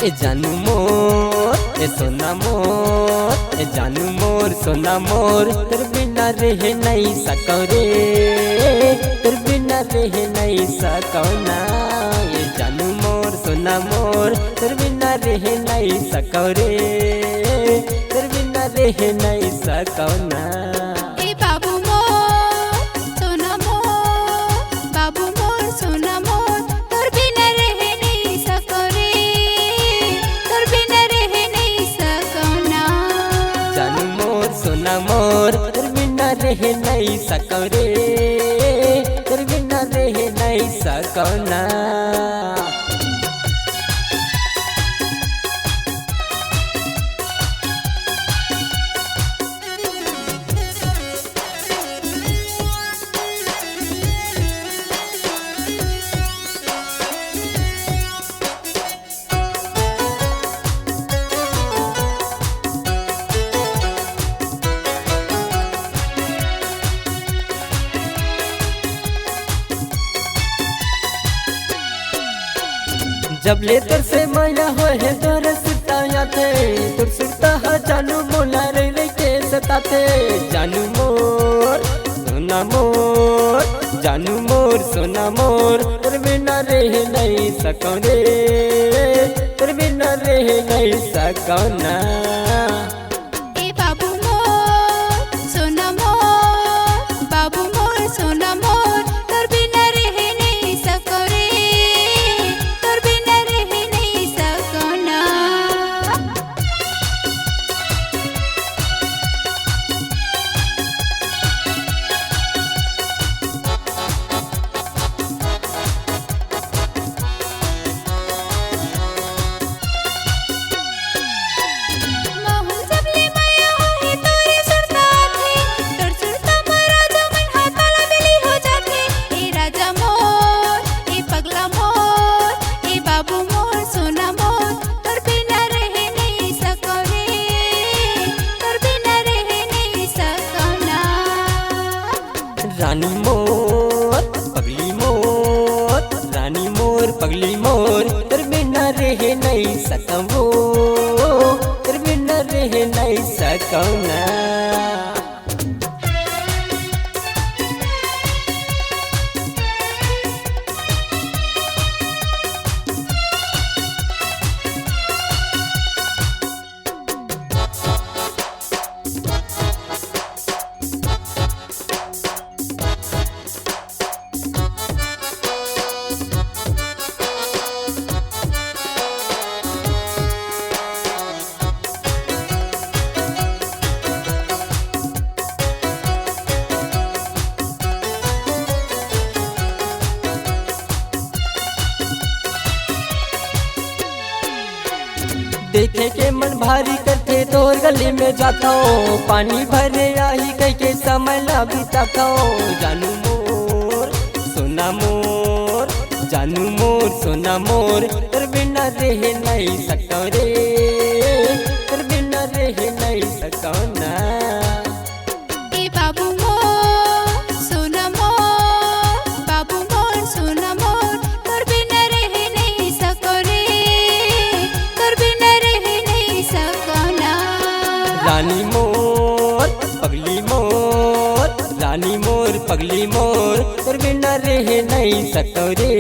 ए जानू मोर ए सोना मोर ए जानू मोर सोना मोर तेरे बिना रह नहीं सको रे तेरे बिना रह नहीं सको ना ए जानू मोर सोना मोर तेरे बिना रह नहीं सको रे तेरे बिना रह नहीं सको ना। ए बाबू मोर सोना मोर बाबू मोर सोना मोर तोर बिना रह नहीं सको रे तोर बिना रह नहीं सको ना। जानू मोर सोना मोर तेरे बिना रह नहीं सको रे तेरे बिना रह नहीं सको ना। जब ले तर से माया हो है तोर सुताया थे तोर सुता हा जानू मोला रे रे के सताते जानू मोर सोना मोर जानू मोर सोना मोर तेरे बिना रह नहीं सको रे तेरे बिना रह नहीं सको ना। ए बाबू मोर सोना मोर बाबू मोर सोना मोर तोर बिना रह नहीं सको रे तोर बिना रह नहीं सको ना। रानी मोर पगली मोर रानी मोर पगली मोर तेरे बिना रह नहीं सकूं तेरे बिना रह नहीं सकूं ना। देखे के मन भारी करते तोर गली में जाता हूँ पानी भरे आई कह के समय ला बिताता हूँ जानू मोर सोना मोर जानू मोर सोना मोर तेरे बिना रह नहीं सको रे तेरे बिना रह नहीं सको ना। ए बाबू मोर सोना मोर बाबू मोर सोना मोर तोर बिना रह नहीं सको रे तोर बिना रह नहीं सको ना। रानी मोर पगली मोर रानी मोर पगली मोर तेरे बिना रह नहीं सको रे